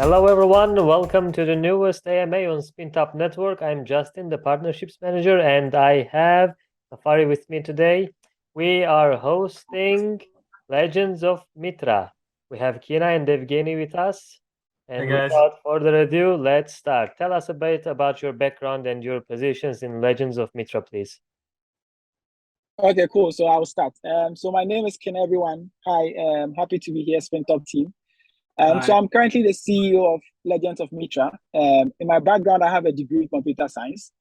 Hello, everyone. Welcome to the newest AMA on Spintop Network. I'm Justin, the Partnerships Manager, and I have Safari with me today. We are hosting Legends of Mitra. We have Kina and Evgeny with us. And Hey guys. without further ado, let's start. Tell us a bit about your background and your positions in Legends of Mitra, please. Okay, cool. So I'll start. So my name is Ken, everyone. Hi, happy to be here, Spintop team. So I'm currently the CEO of Legends of Mitra. In my background, I have a degree in computer science.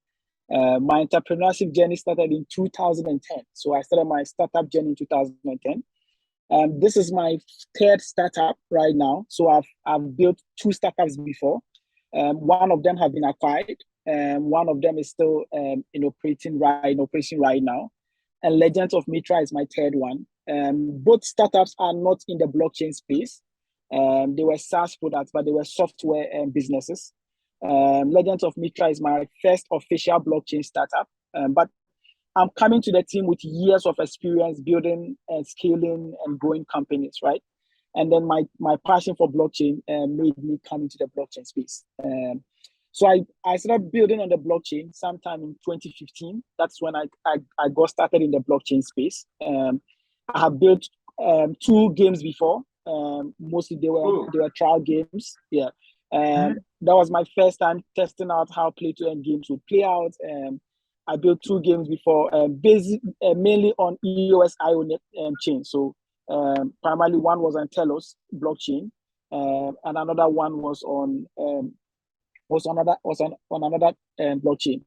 My entrepreneurship journey started in 2010. So I started my startup journey in 2010. This is my third startup right now. So I've built two startups before. One of them have been acquired. One of them is still in operation right now. And Legends of Mitra is my third one. Both startups are not in the blockchain space. They were SaaS products, but they were software businesses. Legends of Mitra is my first official blockchain startup, but I'm coming to the team with years of experience building and scaling and growing companies, right? And then my passion for blockchain made me come into the blockchain space. So I started building on the blockchain sometime in 2015. That's when I got started in the blockchain space. I have built two games before. Mostly they were trial games. Yeah. That was my first time testing out how play-to-earn games would play out. I built two games before, mainly on EOS IO chain. So primarily one was on Telos blockchain, and another one was on another blockchain.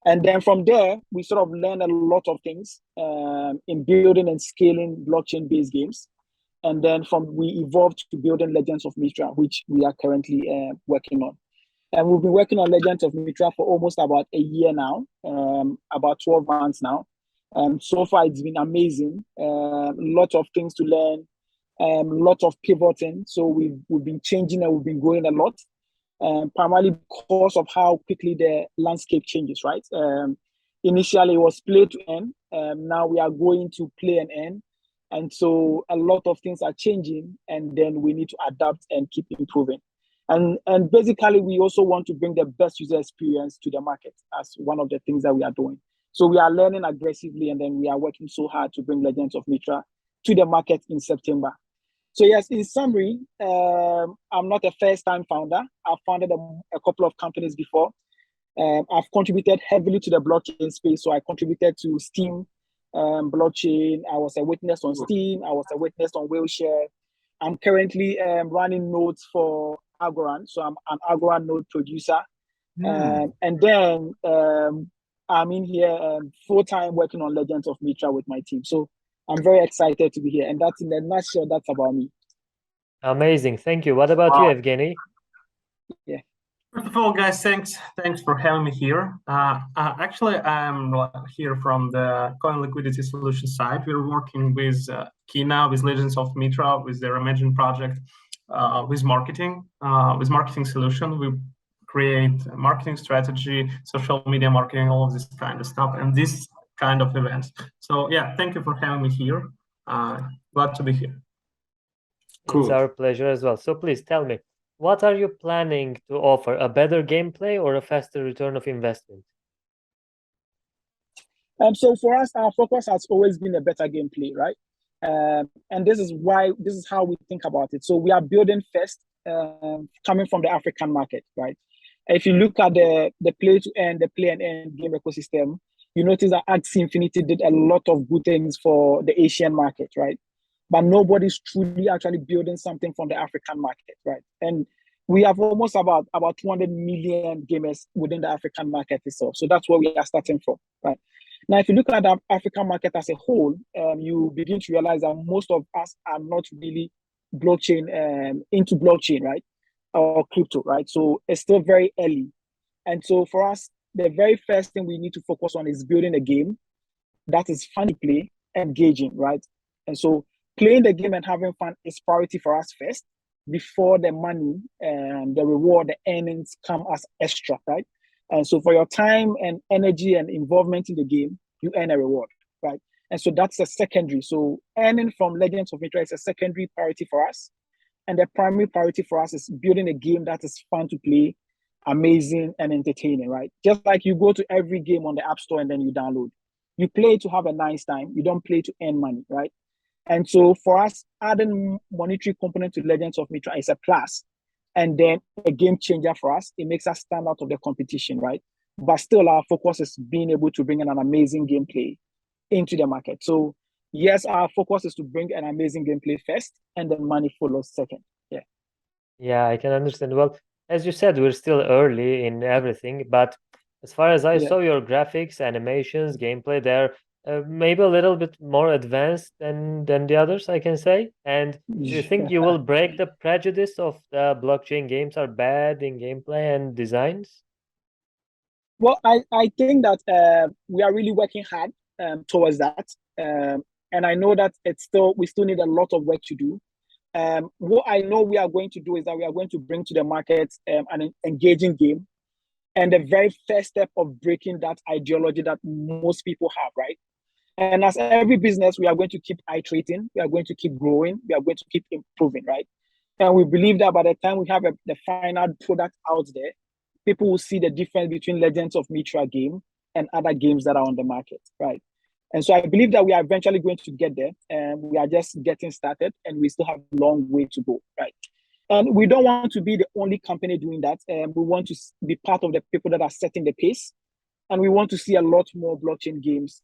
And then from there, we sort of learned a lot of things in building and scaling blockchain-based games. And then we evolved to building Legends of Mitra, which we are currently working on. And we've been working on Legends of Mitra for almost about a year now, about 12 months now. So far, it's been amazing. Lots of things to learn, lots of pivoting. So we've been changing and we've been growing a lot, primarily because of how quickly the landscape changes, right? Initially, it was play to earn. Now we are going to play and earn. And so a lot of things are changing, and then we need to adapt and keep improving. And basically, we also want to bring the best user experience to the market as one of the things that we are doing. So we are learning aggressively, and then we are working so hard to bring Legends of Mitra to the market in September. So yes, in summary, I'm not a first-time founder. I've founded a couple of companies before. I've contributed heavily to the blockchain space. So I contributed to Steam blockchain. I was a witness on Steam. I was a witness on Wheelshare. I'm currently running nodes for Algorand. So I'm an Algorand node producer. And then I'm in here full-time working on Legends of Mitra with my team. So I'm very excited to be here. And that's in a nutshell, that's about me. Amazing. Thank you. What about you, Evgeny? Yeah. First of all, guys, thanks for having me here. Actually, I'm here from the coin liquidity solution side. We're working with Kina, with Legends of Mitra, with their Imagine project, with marketing solution. We create marketing strategy, social media marketing, all of this kind of stuff, and this kind of events. So yeah, thank you for having me here. Glad to be here. Cool. It's our pleasure as well. So please tell me, what are you planning to offer? A better gameplay or a faster return of investment? So for us, our focus has always been a better gameplay, right? And this is how we think about it. So we are building first, coming from the African market, right? If you look at the play to earn, the play and earn game ecosystem, you notice that Axie Infinity did a lot of good things for the Asian market, right? But nobody's truly actually building something from the African market, right? And we have almost about 200 million gamers within the African market itself. So that's where we are starting from, right? Now, if you look at the African market as a whole, you begin to realize that most of us are not really into blockchain, right? Or crypto, right? So it's still very early. And so for us, the very first thing we need to focus on is building a game that is fun to play, engaging, right? And so playing the game and having fun is priority for us first, before the money and the reward, the earnings come as extra, right? And so for your time and energy and involvement in the game, you earn a reward, right? And so that's a secondary. So earning from Legends of Mitra is a secondary priority for us. And the primary priority for us is building a game that is fun to play, amazing and entertaining, right? Just like you go to every game on the App Store and then you download. You play to have a nice time. You don't play to earn money, right? And so for us, adding monetary component to Legends of Mitra is a plus, and then a game changer for us. It makes us stand out of the competition, right? But still, our focus is being able to bring in an amazing gameplay into the market. So yes, our focus is to bring an amazing gameplay first, and then money follows second. Yeah. Yeah, I can understand. Well, as you said, we're still early in everything, but as far as I Yeah. saw, your graphics, animations, gameplay, they're maybe a little bit more advanced than the others, I can say. And do you think you will break the prejudice of the blockchain games are bad in gameplay and designs? Well, I think that we are really working hard towards that. And I know that we still need a lot of work to do. What I know we are going to do is that we are going to bring to the market an engaging game. And the very first step of breaking that ideology that most people have, right? And as every business, we are going to keep iterating, we are going to keep growing, we are going to keep improving, right? And we believe that by the time we have the final product out there, people will see the difference between Legends of Mitra game and other games that are on the market, right? And so I believe that we are eventually going to get there, and we are just getting started, and we still have a long way to go, right? And we don't want to be the only company doing that. We want to be part of the people that are setting the pace, and we want to see a lot more blockchain games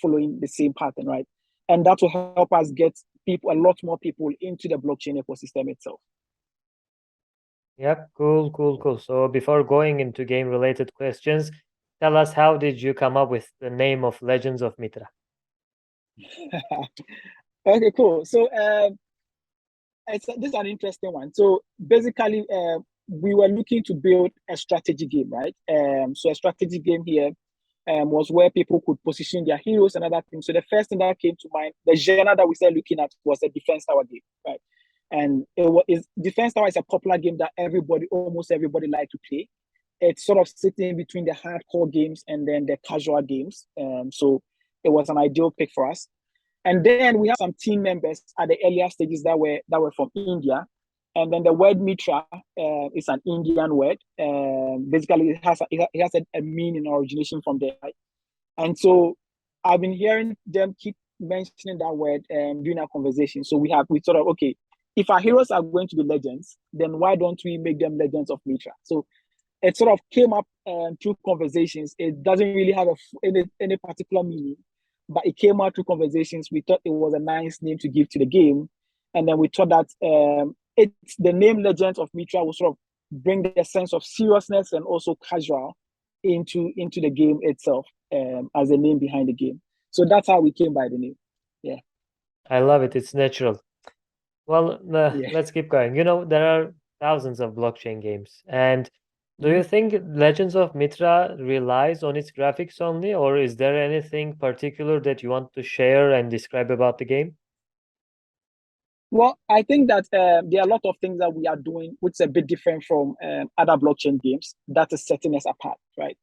following the same pattern, right? And that will help us get a lot more people into the blockchain ecosystem itself. Yep, cool. So before going into game-related questions, tell us, how did you come up with the name of Legends of Mitra? Okay, cool. So this is an interesting one. So basically, we were looking to build a strategy game, right? So a strategy game here was where people could position their heroes and other things. So the first thing that came to mind, the genre that we started looking at, was a defense tower game, right? And defense tower is a popular game that almost everybody like to play. It's sort of sitting between the hardcore games and then the casual games. So it was an ideal pick for us. And then we have some team members at the earlier stages that were from India. And then the word Mitra is an Indian word. Basically, it has a meaning or origination from there. Right? And so I've been hearing them keep mentioning that word during our conversation. So we thought of, okay, if our heroes are going to be legends, then why don't we make them Legends of Mitra? So it sort of came up through conversations. It doesn't really have any particular meaning, but it came out through conversations. We thought it was a nice name to give to the game, and then we thought that it's the name Legends of Mitra will sort of bring the sense of seriousness and also casual into the game itself as a name behind the game. So that's how we came by the name. Yeah, I love it. It's natural. Well, yeah. let's keep going. There are thousands of blockchain games, and do you think Legends of Mitra relies on its graphics only, or is there anything particular that you want to share and describe about the game? Well, I think that there are a lot of things that we are doing which is a bit different from other blockchain games that is setting us apart, right?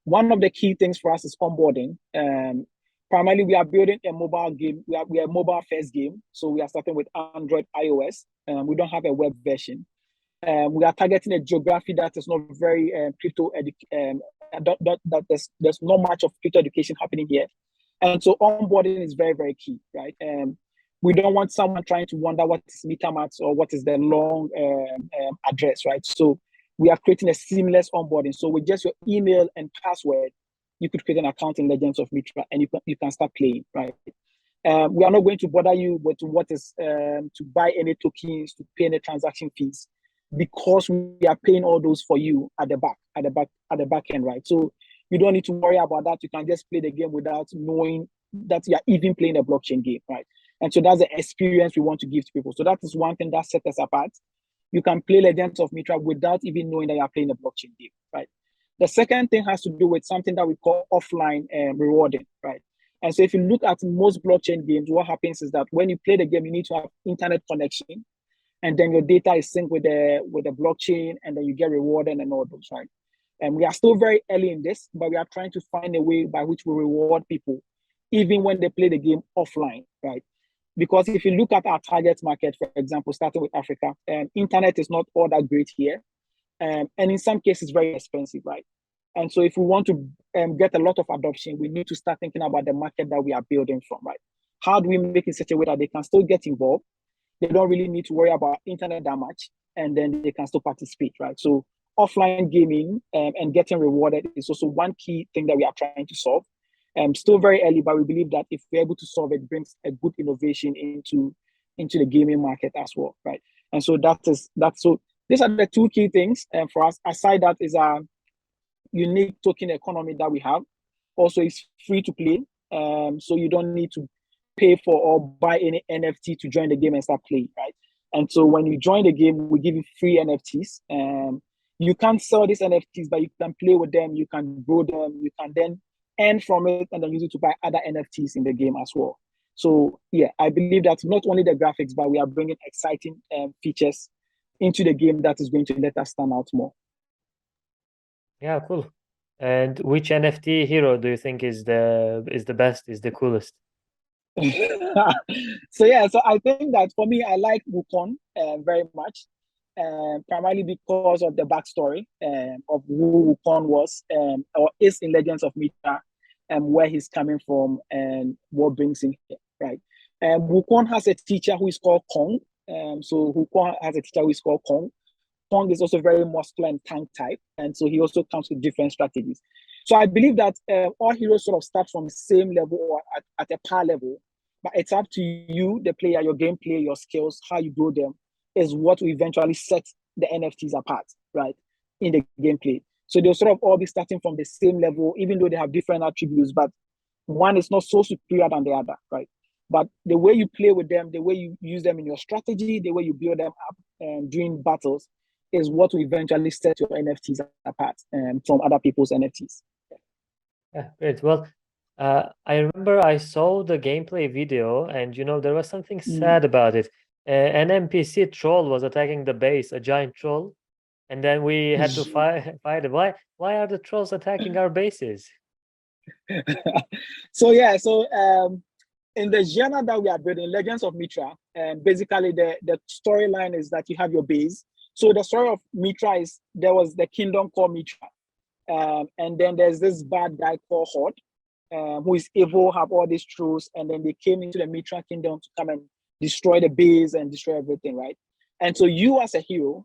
One of the key things for us is onboarding. Primarily, we are building a mobile game. We are a mobile first game. So we are starting with Android, iOS. We don't have a web version. We are targeting a geography that is not very that there's not much of crypto education happening here. And so onboarding is very, very key, right? We don't want someone trying to wonder what is MetaMask or what is the long address, right? So we are creating a seamless onboarding. So with just your email and password, you could create an account in Legends of Mitra and you can start playing, right? We are not going to bother you with what is to buy any tokens, to pay any transaction fees, because we are paying all those for you at the back end, right? So you don't need to worry about that. You can just play the game without knowing that you are even playing a blockchain game, right? And so that's the experience we want to give to people. So that is one thing that sets us apart. You can play Legends of Mitra without even knowing that you are playing a blockchain game, right? The second thing has to do with something that we call offline rewarding, right? And so if you look at most blockchain games, what happens is that when you play the game, you need to have internet connection, and then your data is synced with the blockchain, and then you get rewarded and all those, right? And we are still very early in this, but we are trying to find a way by which we reward people, even when they play the game offline, right? because if you look at our target market, for example, starting with Africa, internet is not all that great here. And in some cases, very expensive, right? And so if we want to get a lot of adoption, we need to start thinking about the market that we are building from, right? How do we make it in such a way that they can still get involved? They don't really need to worry about internet that much, and then they can still participate, right? So offline gaming and getting rewarded is also one key thing that we are trying to solve. Still very early, but we believe that if we're able to solve it, brings a good innovation into the gaming market as well, right? And so so these are the two key things for us. Aside that is a unique token economy that we have. Also, it's free to play, so you don't need to pay for or buy any NFT to join the game and start playing, right? And so when you join the game, we give you free NFTs. You can't sell these NFTs, but you can play with them, you can grow them, you can then earn from it and then use it to buy other NFTs in the game as well. So yeah, I believe that not only the graphics, but we are bringing exciting features into the game that is going to let us stand out more. Yeah, cool. And which NFT hero do you think is the best, is the coolest? So I think that for me, I like Wukong very much, primarily because of the backstory of who Wukong was or is in Legends of Mitra, and where he's coming from and what brings him here, right? Wukong has a teacher who is called Kong. So Wukong has a teacher who is called Kong. Kong is also very muscular and tank type, and so he also comes with different strategies. So I believe that all heroes sort of start from the same level or at a par level, but it's up to you, the player, your gameplay, your skills, how you grow them, is what will eventually set the NFTs apart, right, in the gameplay. So they'll sort of all be starting from the same level, even though they have different attributes, but one is not so superior than the other, right? But the way you play with them, the way you use them in your strategy, the way you build them up during battles is what will eventually set your NFTs apart from other people's NFTs. Yeah, great. Well, I remember I saw the gameplay video, and there was something sad about it. An NPC troll was attacking the base, a giant troll, and then we had to fight it. Why are the trolls attacking our bases? So in the genre that we are building, Legends of Mitra, basically the storyline is that you have your base. So the story of Mitra is there was the kingdom called Mitra, and then there's this bad guy called Horde, who is evil, have all these trolls, and then they came into the Mitra kingdom to come and destroy the base and destroy everything, right? And so you as a hero,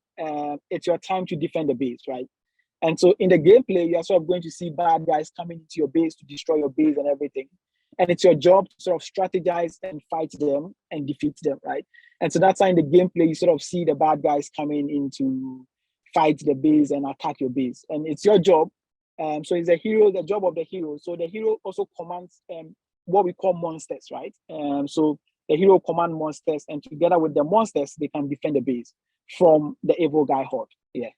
it's your time to defend the base, right? And so in the gameplay, you're sort of going to see bad guys coming into your base to destroy your base and everything. And it's your job to sort of strategize and fight them and defeat them, right? And so that's how in the gameplay, you sort of see the bad guys coming in to fight the base and attack your base. And it's your job. So it's the job of the hero. So the hero also commands what we call monsters, right? So the hero command monsters, and together with the monsters, they can defend the base from the evil guy Horde. Yeah.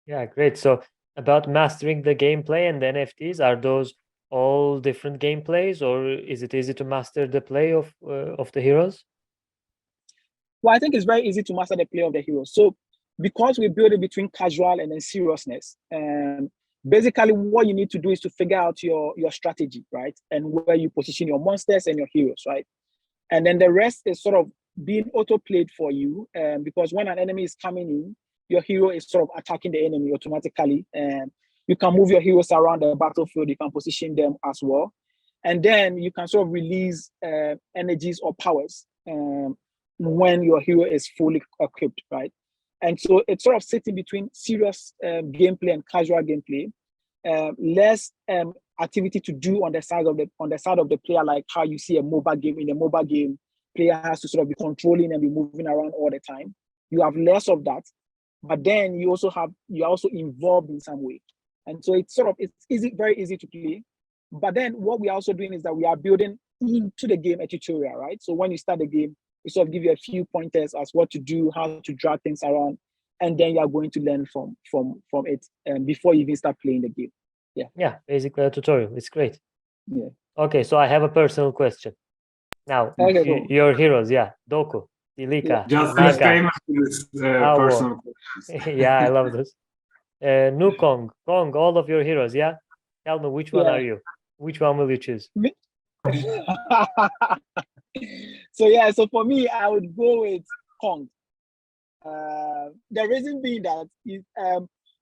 Yeah, great. So about mastering the gameplay and the NFTs, are those all different gameplays, or is it easy to master the play of the heroes? Well, I think it's very easy to master the play of the heroes. So because we build it between casual and then seriousness, basically what you need to do is to figure out your strategy, right? And where you position your monsters and your heroes, right? And then the rest is sort of being auto-played for you, because when an enemy is coming in, your hero is sort of attacking the enemy automatically. And you can move your heroes around the battlefield, you can position them as well. And then you can sort of release energies or powers when your hero is fully equipped, right? And so it's sort of sitting between serious gameplay and casual gameplay. Less activity to do on the side of the player, like how you see a mobile game. In a mobile game, player has to sort of be controlling and be moving around all the time. You have less of that, but then you're also involved in some way. And so it's easy, very easy to play. But then what we are also doing is that we are building into the game a tutorial, right? So when you start the game, we sort of give you a few pointers as what to do, how to drag things around, and then you are going to learn from it before you even start playing the game. Yeah, basically a tutorial. It's great. Yeah. Okay, so I have a personal question. Now, Okay, cool. your heroes, yeah, Doco, Ilika, Just Nika. famous with personal questions. Yeah, I love this. Nukong, Kong, all of your heroes, yeah? Tell me, which one are you? Which one will you choose? So yeah, so for me, I would go with Kong. The reason being that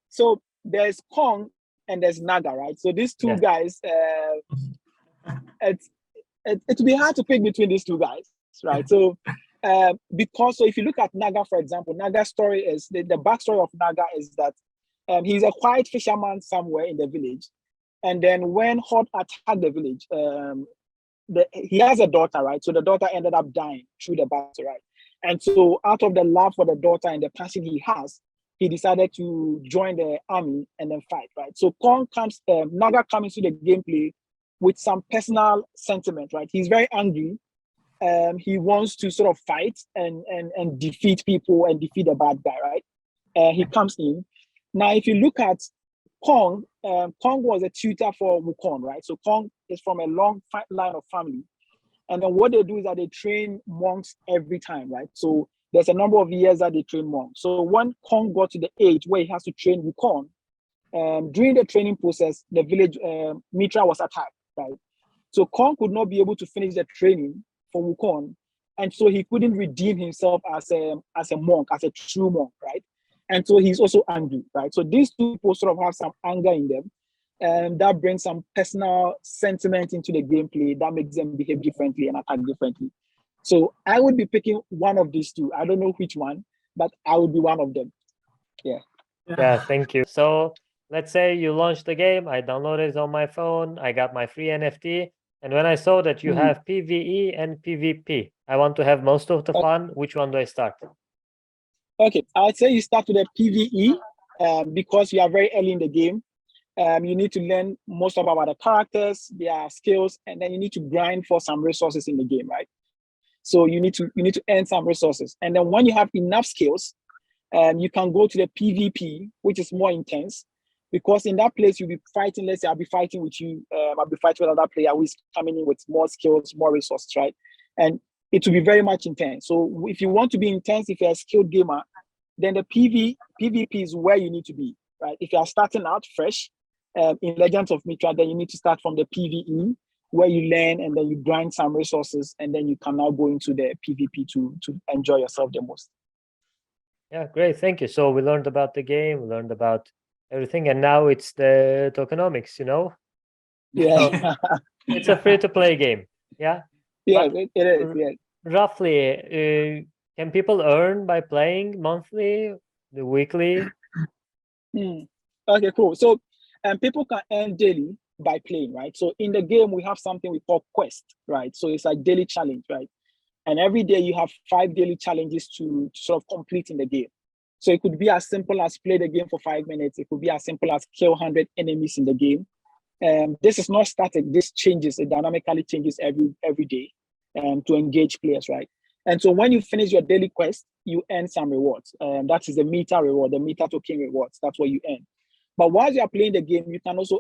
so there's Kong and there's Naga, right? So these two guys, it would be hard to pick between these two guys, right? So so if you look at Naga, for example, Naga's story is the backstory of Naga is that he's a quiet fisherman somewhere in the village, and then when Horde attacked the village, he has a daughter, right? So the daughter ended up dying through the battle, right? And so out of the love for the daughter and the passion he has, he decided to join the army and then fight, right? So Naga comes into the gameplay with some personal sentiment, right? He's very angry. He wants to sort of fight and defeat people and defeat the bad guy, right? He comes in. Now, if you look at Kong, Kong was a tutor for Wukong, right? So Kong is from a long line of family. And then what they do is that they train monks every time, right? So there's a number of years that they train monks. So when Kong got to the age where he has to train Wukong, during the training process, the village Mitra was attacked, right? So Kong could not be able to finish the training for Wukong, and so he couldn't redeem himself as a monk, as a true monk, right? And so he's also angry, right? So these two people sort of have some anger in them, and that brings some personal sentiment into the gameplay that makes them behave differently and attack differently. So I would be picking one of these two. I don't know which one, but I would be one of them. Yeah, thank you. So let's say you launch the game, I downloaded it on my phone, I got my free NFT, and when I saw that you have PvE and PvP, I want to have most of the fun. Which one do I start? Okay, I would say you start with the PvE because you are very early in the game. You need to learn most about the characters, their skills, and then you need to grind for some resources in the game, right? So you need to earn some resources, and then when you have enough skills, you can go to the PvP, which is more intense, because in that place you'll be fighting. Let's say I'll be fighting with you. I'll be fighting with another player who is coming in with more skills, more resources, right? And it will be very much intense. So if you want to be intense, if you're a skilled gamer, then the PvP is where you need to be, right? If you are starting out fresh in Legends of Mitra, then you need to start from the PvE, where you learn and then you grind some resources, and then you can now go into the PvP to enjoy yourself the most. Yeah, great. Thank you. So we learned about the game, we learned about everything, and now it's the tokenomics, you know? Yeah. It's a free-to-play game. Yeah? Yeah, But it is. Yeah. roughly, can people earn by playing monthly, the weekly? Okay, cool. So people can earn daily by playing, right? So in the game, we have something we call quest, right? So it's like daily challenge, right? And every day you have 5 daily challenges to sort of complete in the game. So it could be as simple as play the game for 5 minutes. It could be as simple as kill 100 enemies in the game. This is not static. This changes. It dynamically changes every day to engage players, right? And so when you finish your daily quest, you earn some rewards. That is the Mita reward, the Mita token rewards. That's what you earn. But while you are playing the game, you can also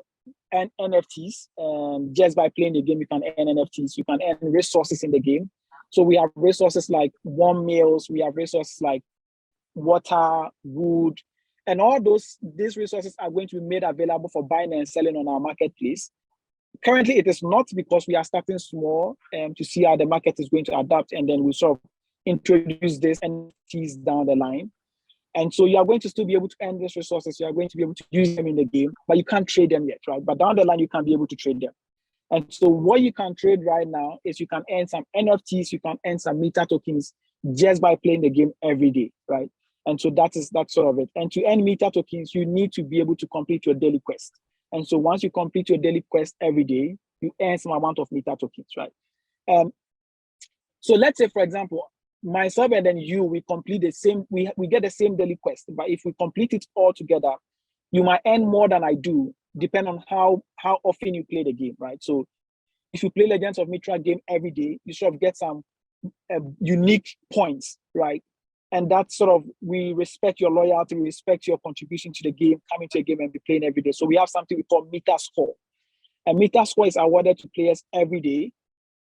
earn NFTs. Just by playing the game, you can earn NFTs. You can earn resources in the game. So we have resources like warm meals. We have resources like water, wood, and all these resources are going to be made available for buying and selling on our marketplace. Currently, it is not, because we are starting small to see how the market is going to adapt, and then we sort of introduce this NFTs down the line. And so you are going to still be able to earn these resources. You are going to be able to use them in the game, but you can't trade them yet, right? But down the line, you can be able to trade them. And so what you can trade right now is you can earn some NFTs, you can earn some Mita tokens just by playing the game every day, right? And so that's sort of it. And to earn Mita tokens, you need to be able to complete your daily quest. And so once you complete your daily quest every day, you earn some amount of Mita tokens, right? So let's say, for example, myself and then you, we complete the same, we get the same daily quest. But if we complete it all together, you might earn more than I do, depending on how often you play the game, right? So if you play Legends of Mitra game every day, you sort of get some unique points, right? And that's sort of, we respect your loyalty, we respect your contribution to the game, coming to a game and be playing every day. So we have something we call Mita score. And Mita score is awarded to players every day.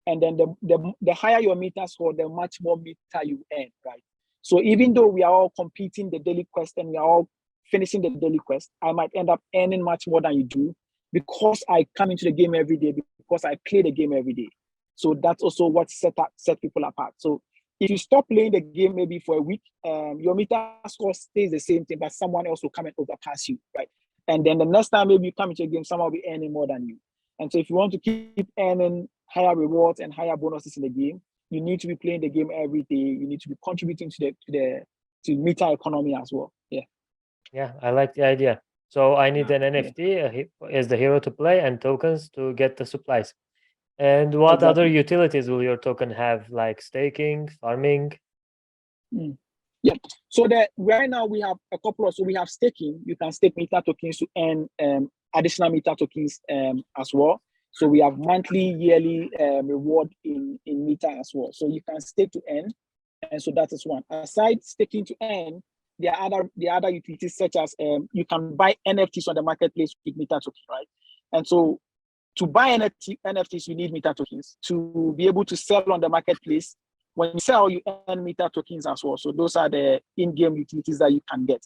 And then the higher your Mita score, the much more Mita you earn, right? So even though we are all completing the daily quest and we are all finishing the daily quest, I might end up earning much more than you do, because I come into the game every day, because I play the game every day. So that's also what set people apart. So if you stop playing the game maybe for a week, your Mitra score stays the same thing, but someone else will come and overpass you, right? And then the next time maybe you come into a game, someone will be earning more than you. And so if you want to keep earning higher rewards and higher bonuses in the game, you need to be playing the game every day. You need to be contributing to the Mitra economy as well. Yeah. Yeah, I like the idea. So I need an NFT as the hero to play and tokens to get the supplies. And what other utilities will your token have, like staking, farming? Yeah. So that right now we have a couple of, so we have staking. You can stake Mitra tokens to earn additional Mitra tokens as well. So we have monthly, yearly reward in Mitra as well. So you can stake to earn, and so that is one. Aside staking to earn, there are other utilities such as you can buy NFTs on the marketplace with Mitra tokens, right? And so to buy NFTs, you need Mitra tokens. To be able to sell on the marketplace, when you sell, you earn Mitra tokens as well. So those are the in-game utilities that you can get.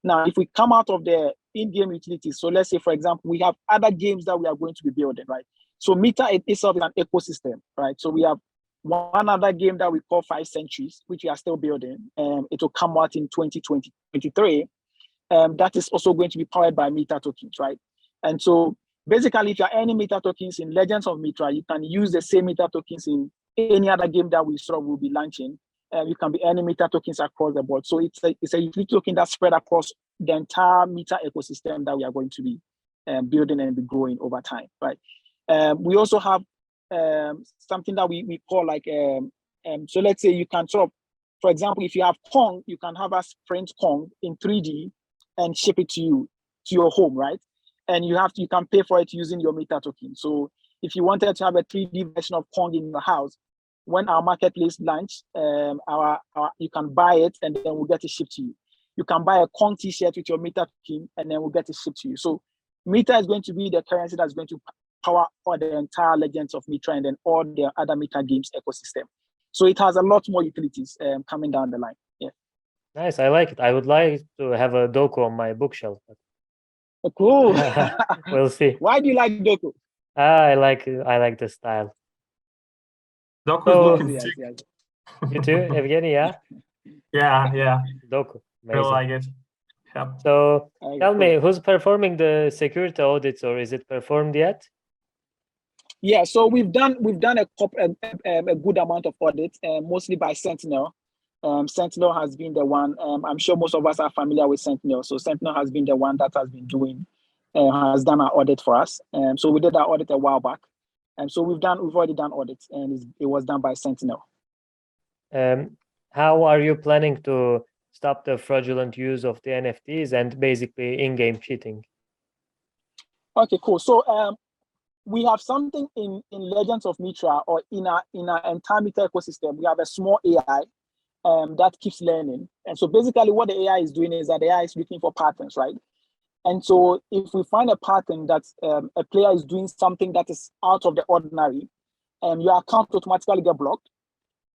Now, if we come out of the in-game utilities, so let's say, for example, we have other games that we are going to be building, right? So Mitra itself is an ecosystem, right? So we have one other game that we call 5 Centuries, which we are still building. It will come out in 2023. That is also going to be powered by Mitra tokens, right? And so basically, if you're earning Mitra tokens in Legends of Mitra, you can use the same Mitra tokens in any other game that we sort of will be launching. You can be earning Mitra tokens across the board. So it's a utility token that's spread across the entire Mitra ecosystem that we are going to be building and be growing over time, right? We also have something that we call like, so let's say you can sort of, for example, if you have Kong, you can have us print Kong in 3D and ship it to you, to your home, right? And you can pay for it using your Mitra token. So if you wanted to have a 3D version of Kong in your house, when our marketplace launch, you can buy it and then we'll get it shipped to you. You can buy a Kong t-shirt with your Mitra token and then we'll get it shipped to you. So Mitra is going to be the currency that's going to power all the entire Legends of Mitra and then all the other Mitra games ecosystem. So it has a lot more utilities coming down the line. Yeah. Nice, I like it. I would like to have a Doco on my bookshelf. Oh, cool. We'll see. Why do you like Doco? I like the style. Doco So, is looking Yes, sick. yes. You too, Evgeny? Yeah. Yeah. Doco, I really amazing. like it. Yeah. So Okay, tell cool. me, who's performing the security audits, or is it performed yet? Yeah, so we've done a good amount of audits, mostly by Sentinel. Sentinel has been the one. I'm sure most of us are familiar with Sentinel. So Sentinel has been the one that has been doing, has done our audit for us. So we did our audit a while back. So we've already done audits, and it was done by Sentinel. How are you planning to stop the fraudulent use of the NFTs and basically in-game cheating? Okay, cool. So we have something in Legends of Mitra, or in our entire Mitra ecosystem. We have a small AI that keeps learning. And so basically what the AI is doing is that the AI is looking for patterns, right? And so if we find a pattern that a player is doing something that is out of the ordinary, your account automatically get blocked.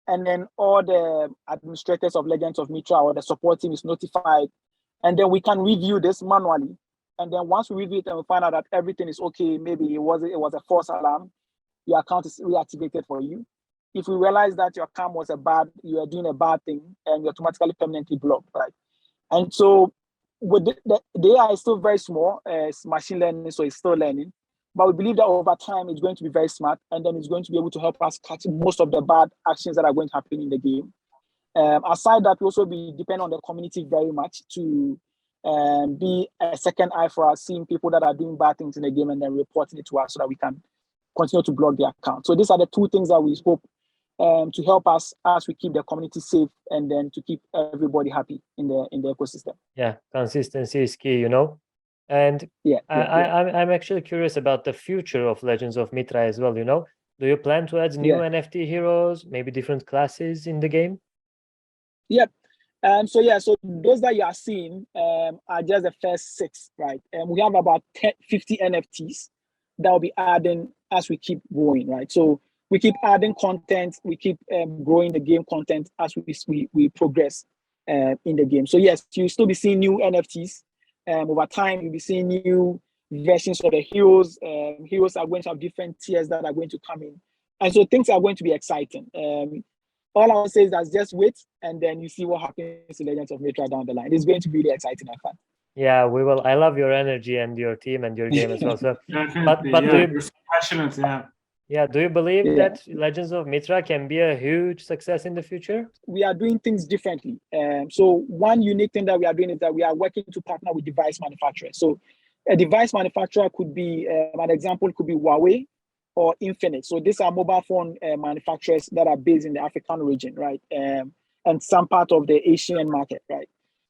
And then all the administrators of Legends of Mitra or the support team is notified. And then we can review this manually. And then once we review it and we find out that everything is okay, maybe it was a false alarm, your account is reactivated for you. If we realize that your account you are doing a bad thing, and you're automatically permanently blocked, right? And so with the AI is still very small, it's machine learning, so it's still learning. But we believe that over time, it's going to be very smart, and then it's going to be able to help us catch most of the bad actions that are going to happen in the game. Aside that, we also depend on the community very much to be a second eye for us, seeing people that are doing bad things in the game and then reporting it to us so that we can continue to block their account. So these are the two things that we hope to help us as we keep the community safe and then to keep everybody happy in the ecosystem. Yeah, consistency is key, you know. And I'm actually curious about the future of Legends of Mitra as well, you know. Do you plan to add new NFT heroes, maybe different classes in the game? Yep. So those that you are seeing are just the first 6, right? And we have about 50 NFTs that will be adding as we keep going, right? So we keep adding content, we keep growing the game content as we progress in the game. So yes, you'll still be seeing new NFTs. Over time, you'll be seeing new versions of the heroes. Heroes are going to have different tiers that are going to come in And so things are going to be exciting. All I will say is that just wait, and then you see what happens to Legends of Mitra down the line. It's going to be really exciting and fun. Yeah, we will. I love your energy and your team and your game as well. So, but you're so passionate. Yeah, do you believe that Legends of Mitra can be a huge success in the future? We are doing things differently. So one unique thing that we are doing is that we are working to partner with device manufacturers. So a device manufacturer could be, an example could be Huawei or Infinix. So these are mobile phone manufacturers that are based in the African region, right? And some part of the Asian market, right?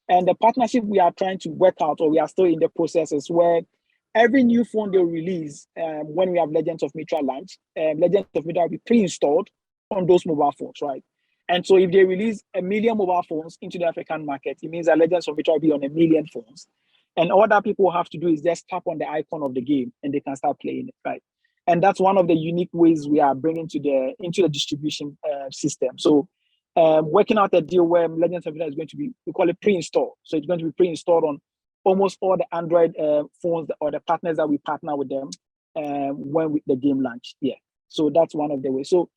And the partnership we are trying to work out, or we are still in the processes where every new phone they release, when we have Legends of Mitra launch, Legends of Mitra will be pre-installed on those mobile phones, right? And so if they release 1 million mobile phones into the African market, it means that Legends of Mitra will be on 1 million phones. And all that people have to do is just tap on the icon of the game and they can start playing it, right? And that's one of the unique ways we are bringing into the distribution system. So working out a deal where Legends of Mitra is going to be, we call it pre-install. So it's going to be pre-installed on almost all the Android phones or the partners that we partner with them when the game launch. Yeah, so that's one of the ways. So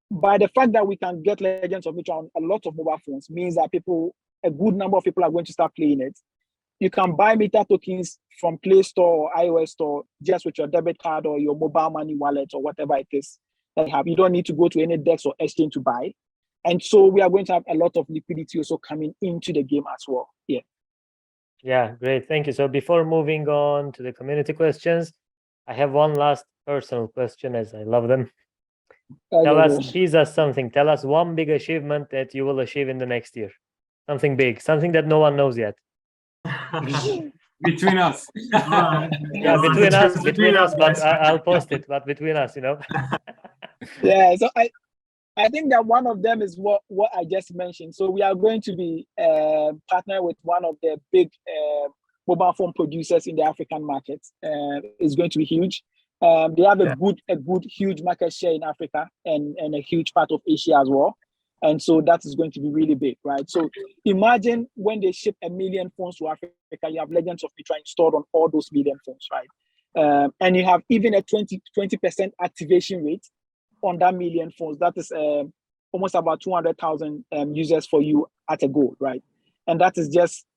by the fact that we can get Legends of Mitra on a lot of mobile phones means that a good number of people are going to start playing it. You can buy Mitra tokens from Play Store or iOS Store just with your debit card or your mobile money wallet or whatever it is that you have. You don't need to go to any DEX or exchange to buy. And so we are going to have a lot of liquidity also coming into the game as well. Yeah. Yeah, great. Thank you. So before moving on to the community questions, I have one last personal question, as I love them. Tease us something. Tell us one big achievement that you will achieve in the next year. Something big, something that no one knows yet. Between us. Yeah, between us, but I'll post it, but between us, you know. Yeah, so I think that one of them is what I just mentioned. So we are going to be partner with one of the big mobile phone producers in the African market. It's going to be huge. They have a good, huge market share in Africa and a huge part of Asia as well. And so that is going to be really big, right? So imagine when they ship 1 million phones to Africa, you have Legends of Mitra installed on all those million phones, right? And you have even a 20% activation rate on that 1 million phones. That is almost about 200,000 users for you at a go, right? And this is just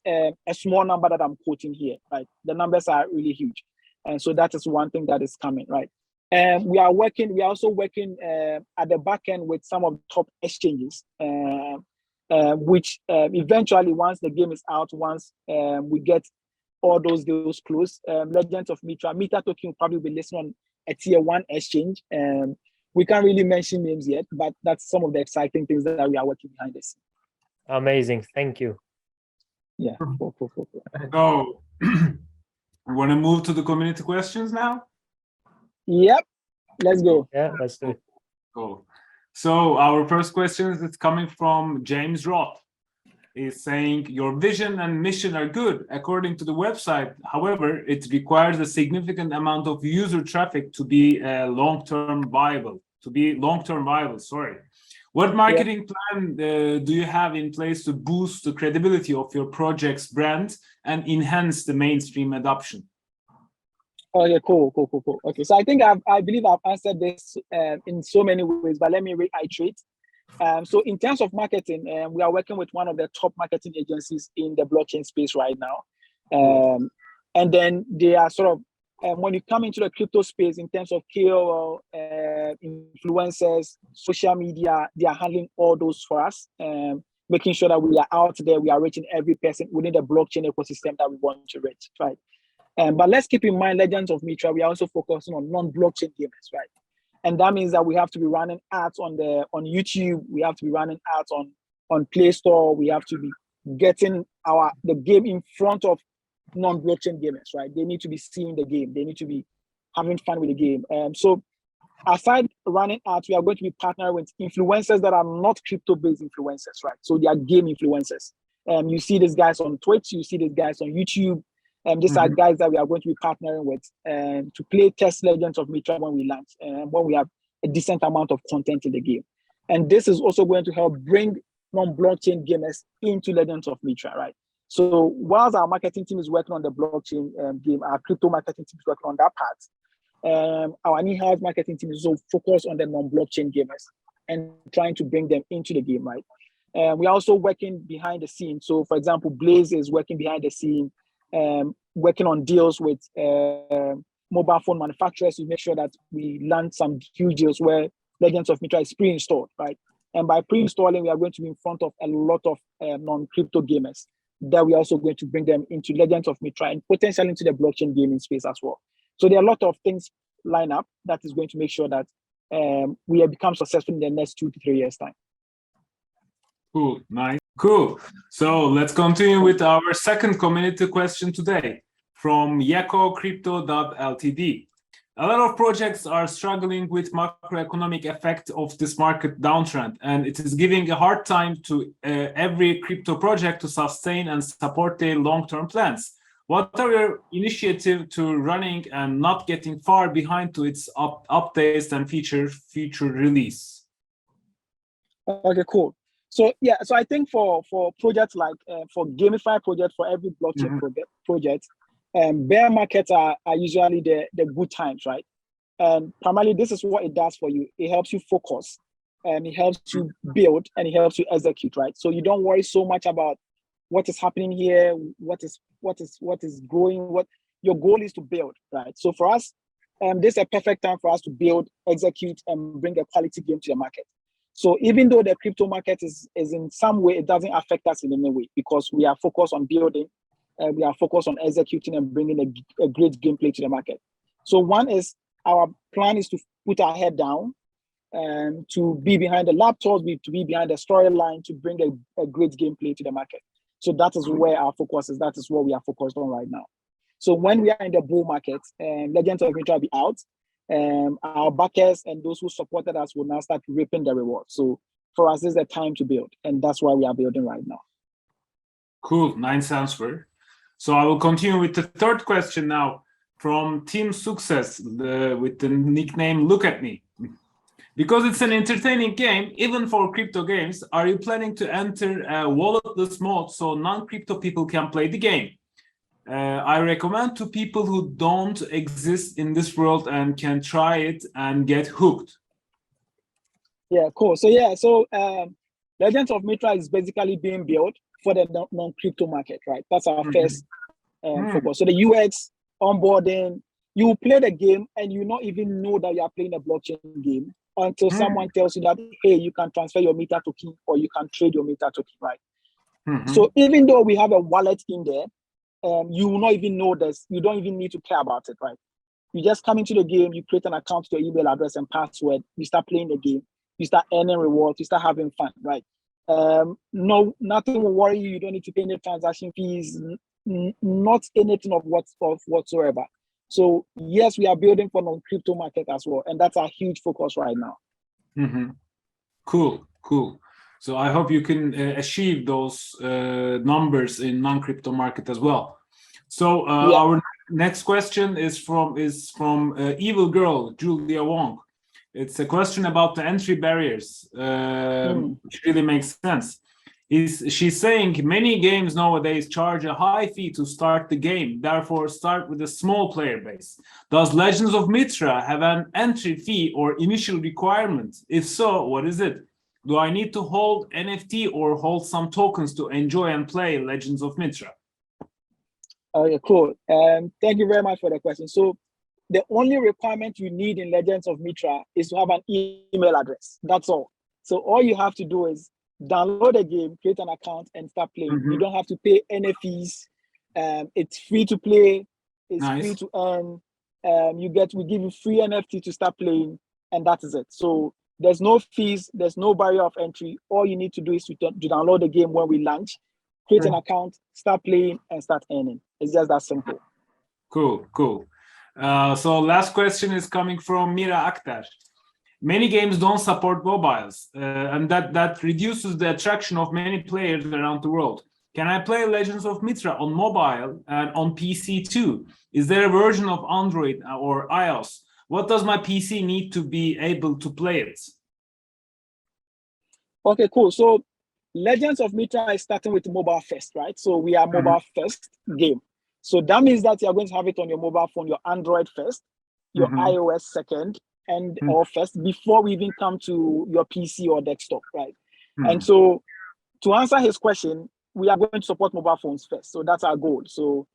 a small number that I'm quoting here, right? The numbers are really huge. And so that is one thing that is coming, right? We are also working at the back end with some of the top exchanges, which eventually, once the game is out, once we get all those deals closed, Legends of Mitra token will probably be listed on a tier 1 exchange. We can't really mention names yet, but that's some of the exciting things that we are working behind the scenes. Amazing. Thank you. Yeah. So, we want to move to the community questions now? Yep. Let's go. Yeah, let's do it. Cool. So our first question is coming from James Roth. He's saying, your vision and mission are good according to the website. However, it requires a significant amount of user traffic to be long-term viable. Sorry. What marketing plan do you have in place to boost the credibility of your project's brand and enhance the mainstream adoption? Okay, cool. Okay, so I believe I've answered this in so many ways, but let me reiterate. So in terms of marketing, we are working with one of the top marketing agencies in the blockchain space right now. And then they are sort of, when you come into the crypto space in terms of KOL, influencers, social media, they are handling all those for us, making sure that we are out there, we are reaching every person within the blockchain ecosystem that we want to reach, right? But let's keep in mind, Legends of Mitra, we are also focusing on non-blockchain gamers, right? And that means that we have to be running ads on YouTube, we have to be running ads on Play Store, we have to be getting the game in front of non-blockchain gamers, right? They need to be seeing the game, they need to be having fun with the game. So aside running ads, we are going to be partnering with influencers that are not crypto-based influencers, right? So they are game influencers. You see these guys on Twitch, you see these guys on YouTube. These are guys that we are going to be partnering with to play test Legends of Mitra when we launch, when we have a decent amount of content in the game. And this is also going to help bring non-blockchain gamers into Legends of Mitra, right? So whilst our marketing team is working on the blockchain game, our crypto marketing team is working on that part. our in-house marketing team is so focused on the non-blockchain gamers and trying to bring them into the game, right? We're also working behind the scene. So, for example, Blaze is working behind the scene, working on deals with mobile phone manufacturers to make sure that we land some huge deals where Legends of Mitra is pre-installed, right? And by pre-installing, we are going to be in front of a lot of non-crypto gamers that we're also going to bring them into Legends of Mitra and potentially into the blockchain gaming space as well. So there are a lot of things line up that is going to make sure that we have become successful in the next 2 to 3 years' time. Cool, nice, cool. So let's continue with our second community question today from YakoCrypto.ltd. A lot of projects are struggling with macroeconomic effect of this market downtrend, and it is giving a hard time to every crypto project to sustain and support their long-term plans. What are your initiatives to running and not getting far behind to its updates and future release? Okay, cool. So yeah, so I think for projects like for gamified projects, for every blockchain project, bear markets are usually the good times, right? And primarily, this is what it does for you. It helps you focus, and it helps you build, and it helps you execute, right? So you don't worry so much about what is happening here, what is growing. What your goal is to build, right? So for us, this is a perfect time for us to build, execute, and bring a quality game to the market. So even though the crypto market is in some way, it doesn't affect us in any way because we are focused on building, we are focused on executing and bringing a great gameplay to the market. So one is our plan is to put our head down and to be behind the laptops, to be behind the storyline, to bring a great gameplay to the market. So that is where our focus is. That is what we are focused on right now. So when we are in the bull market, Legends of Mitra will be out. Our backers and those who supported us will now start reaping the rewards. So for us, this is the time to build, and that's why we are building right now. Cool, nice answer. So I will continue with the third question now from Team Success with the nickname Look At Me. Because it's an entertaining game, even for crypto games, are you planning to enter a walletless mode so non-crypto people can play the game? I recommend to people who don't exist in this world and can try it and get hooked. Yeah, cool. So Legends of Mitra is basically being built for the non-crypto market, right? That's our first focus. So the UX, onboarding, you play the game and you not even know that you are playing a blockchain game until someone tells you that, hey, you can transfer your Mitra token or you can trade your Mitra token, right? So even though we have a wallet in there, you will not even know this. You don't even need to care about it, right? You just come into the game, you create an account to your email address and password, you start playing the game, you start earning rewards, you start having fun, right? No, nothing will worry you. You don't need to pay any transaction fees, not anything of whatsoever. So yes, we are building for non-crypto market as well, and that's our huge focus right now. Cool. So I hope you can achieve those numbers in non-crypto market as well. So our next question is from Evil Girl Julia Wong. It's a question about the entry barriers, which really makes sense. She's saying many games nowadays charge a high fee to start the game, therefore start with a small player base. Does Legends of Mitra have an entry fee or initial requirement? If so, what is it? Do I need to hold NFT or hold some tokens to enjoy and play Legends of Mitra? Okay, cool. Thank you very much for the question. So the only requirement you need in Legends of Mitra is to have an email address. That's all. So all you have to do is download a game, create an account, and start playing. You don't have to pay any fees. It's free to play. It's free to earn. We give you free NFT to start playing, and that is it. So there's no fees. There's no barrier of entry. All you need to do is to download the game when we launch, create an account, start playing, and start earning. It's just that simple. Cool. So last question is coming from Mira Akhtar. Many games don't support mobiles, and that reduces the attraction of many players around the world. Can I play Legends of Mitra on mobile and on PC too? Is there a version of Android or iOS? What does my PC need to be able to play it? Okay, cool. So Legends of Mitra is starting with mobile first, right? So we are mobile first game. So that means that you're going to have it on your mobile phone, your Android first. your iOS second, and or first, before we even come to your PC or desktop, right? And so to answer his question, we are going to support mobile phones first. So that's our goal. So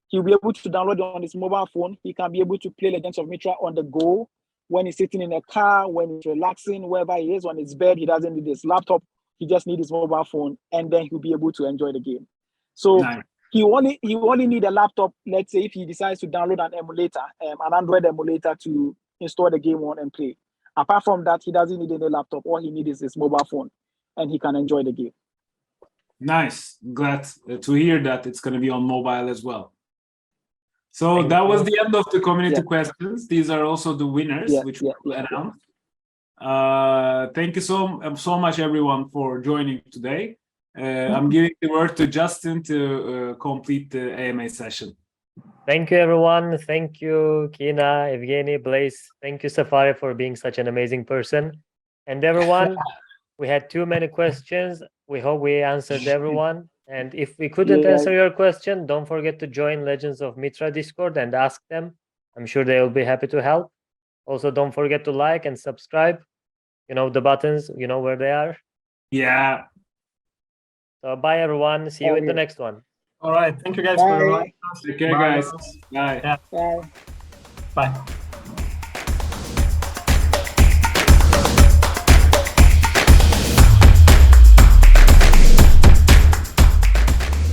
he'll be able to download it on his mobile phone. He can be able to play Legends of Mitra on the go, when he's sitting in a car, when he's relaxing, wherever he is, on his bed. He doesn't need his laptop. He just needs his mobile phone, and then he'll be able to enjoy the game. So he only need a laptop. Let's say if he decides to download an emulator, an Android emulator to install the game on and play. Apart from that, he doesn't need any laptop. All he needs is his mobile phone, and he can enjoy the game. Nice. Glad to hear that it's going to be on mobile as well. So that was the end of the community questions. These are also the winners, which we will announce. Thank you so much, everyone, for joining today. I'm giving the word to Justin to complete the AMA session. Thank you, everyone. Thank you, Kina, Evgeny, Blaze. Thank you, Safari, for being such an amazing person. And everyone, we had too many questions. We hope we answered everyone. And if we couldn't answer your question, don't forget to join Legends of Mitra Discord and ask them. I'm sure they will be happy to help. Also, don't forget to like and subscribe. You know the buttons, you know where they are. Yeah. So bye, everyone. See you in the next one. All right. Thank you guys for your Take care, guys. Bye. Bye. Bye.